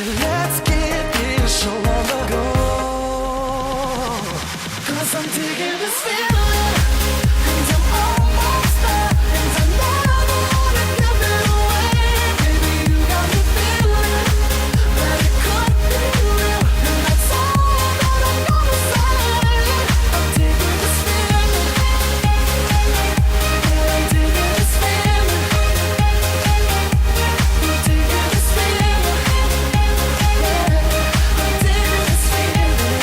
Let's get this show on the go. 'Cause I'm digging this feeling, and I'm almost there, and I never wanna give it away. Baby, you got me feeling that it could be real, and that's all that I'm gonna say. I'm digging this feeling, yeah, I'm digging this feeling, I'm digging this feeling, yeah, I'm digging this feeling.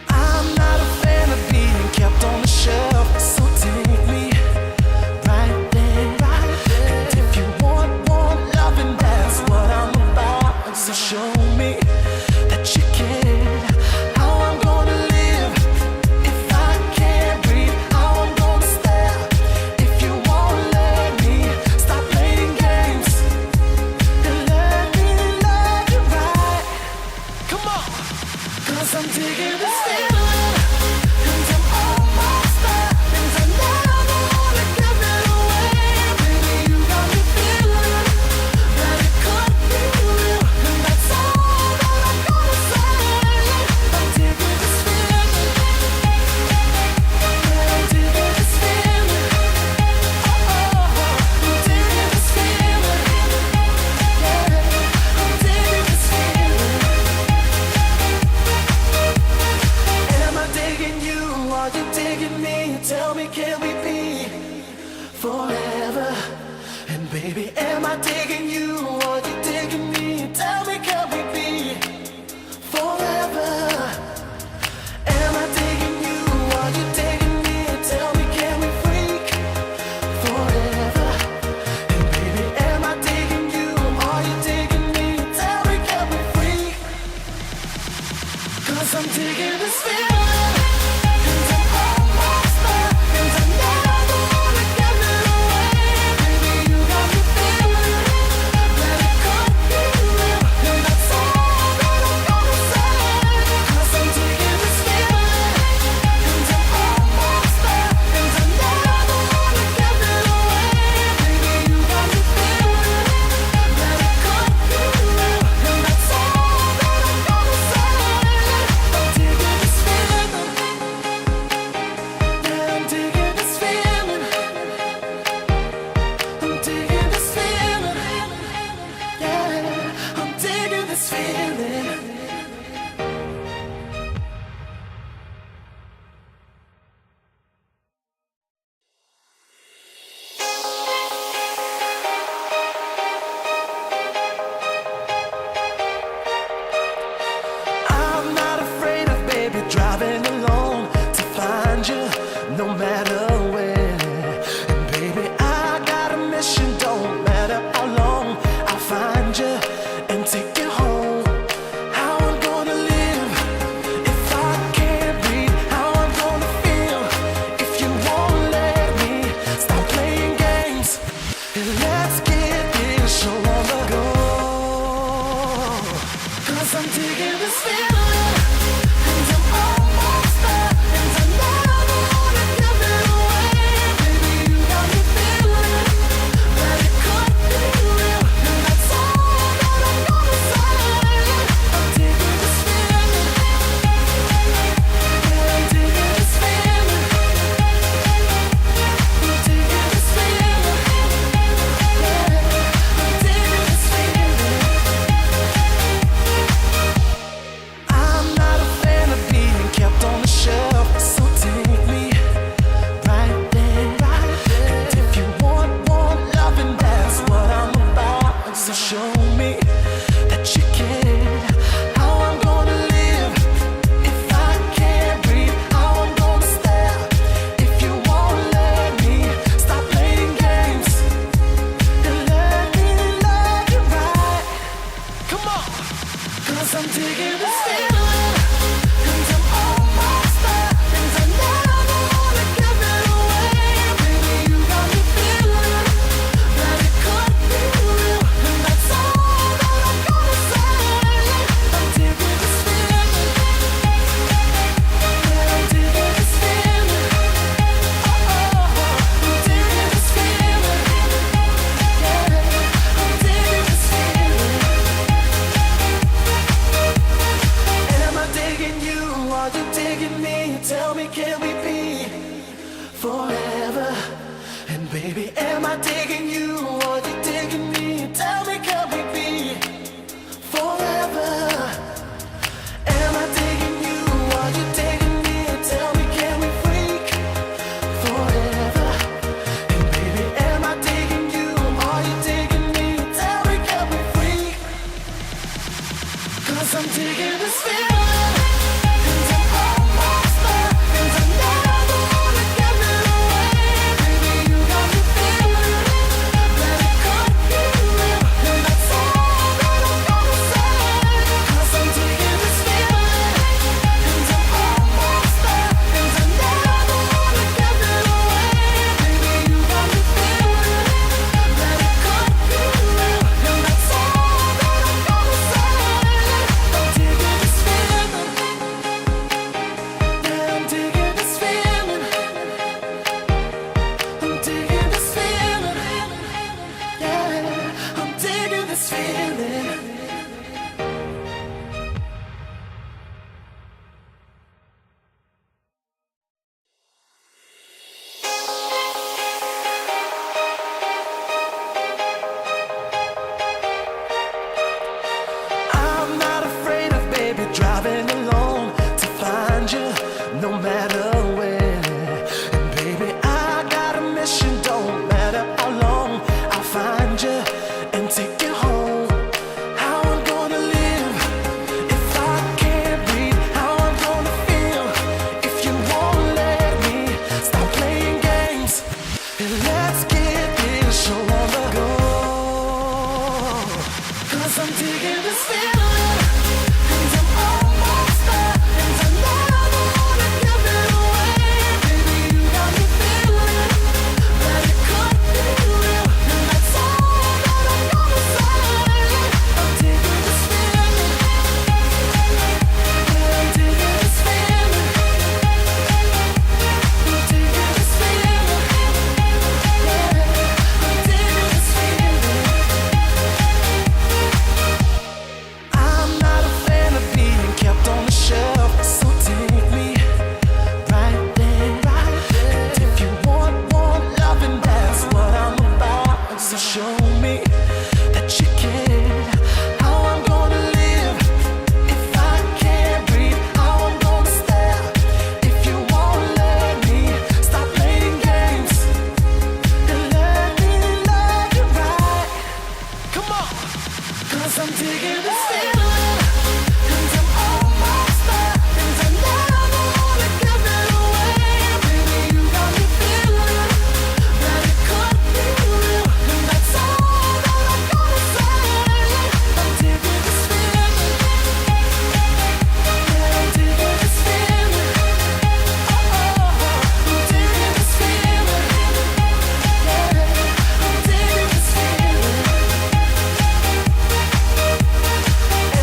I'm not a fan of being kept on the shelf, so take me right there. And if you want loving, that's what I'm about. So show me that you care. How I'm gonna live if I can't breathe. How I'm gonna stare if you won't let me. Stop playing games and let me love you right. Come on, 'cause I'm digging this feeling, and I'm almost there, and I never wanna give it away. Baby, you got me feeling that it could be real, and that's all that I'm gonna say. I'm digging this feeling, yeah, I'm digging this feeling. Oh, I'm digging this feeling, yeah, I'm digging this feeling. Am I digging you? Are you digging me? Tell me, can we be forever? And baby, am I digging you? Are you digging me? Tell me, can we be forever? Am I digging you? Are you digging me? Tell me, can we freak forever? And baby, am I digging you? Are you digging me? Tell me, can we freak? 'Cause I'm digging this feeling, and I'm almost there, and I never wanna give it away. Baby, you got me feeling that it could be real, and that's all that I'm gonna say. 'Cause I'm digging this feeling, and I'm almost there, and I never wanna give it away. Baby, you got me feeling that it could be real, and that's all that I'm gonna say. I'm digging this feeling, yeah, I'm digging this feeling, I'm digging this feeling, yeah, I'm digging this feeling. I'm not afraid of baby driving alone to find you, no matter where. And baby, I got a mission, don't matter how long. I'll find you and take you home. How I'm gonna live if I can't breathe. How I'm gonna feel if you won't let me. Stop playing games and let's get this show on the go. 'Cause I'm digging this feeling, and I'm almost there, and I never wanna give it away. Baby, you got me feeling that it could be real, and that's all that I'm gonna say. I'm digging this feeling, yeah, I'm digging this feeling, I'm digging this feeling, yeah, I'm digging this feeling. I digging you or you digging me? Tell me, can we be forever? Am I digging you or you digging me? Tell me, can we freak forever? And baby, am I digging you or you digging me? Tell me, can we freak? 'Cause I'm digging this feeling. Driving alone to find you, no matter where. And baby, I got a mission, don't matter how long. I'll find you and take you home. How I'm gonna live if I can't breathe? How I'm gonna feel if you won't let me stop playing games? And let's get this show on the go. 'Cause I'm digging this feeling. I'm digging this feeling, and I'm almost there, and I never wanna give it away. Baby, you got me feeling that it could be real, and that's all that I'm gonna say. I'm digging this feeling, yeah, I'm digging this feeling. Oh, I'm digging this feeling, yeah, I'm digging this feeling.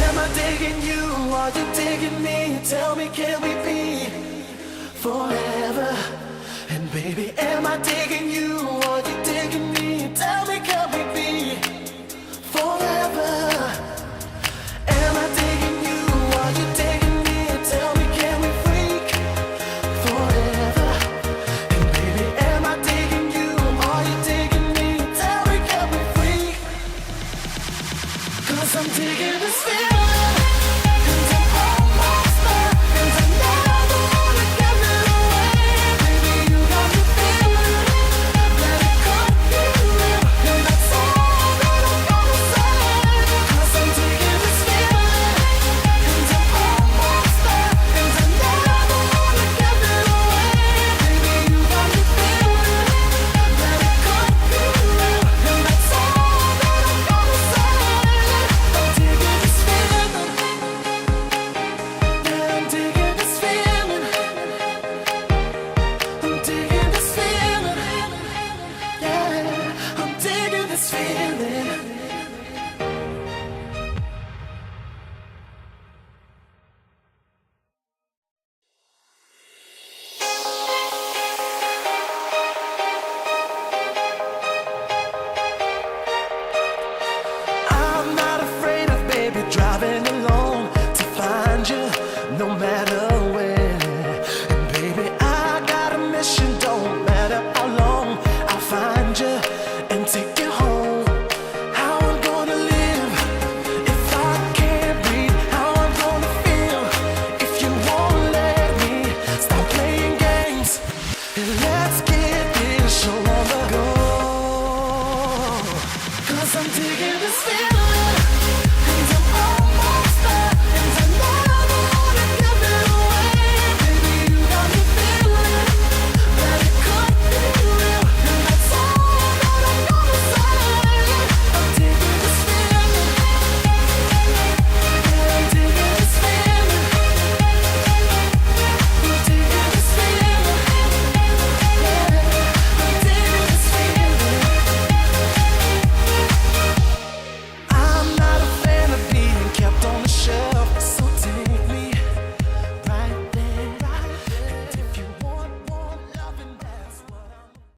Am I digging you? Are you digging me? Tell me, can we be forever? And baby, am I digging you? Are you digging me? Tell me, can we be forever? Am I digging you? Are you digging me? Tell me, can we freak forever? And baby, am I digging you? Are you digging me? Tell me, can we freak? 'Cause I'm digging this feeling. I'm digging this feeling.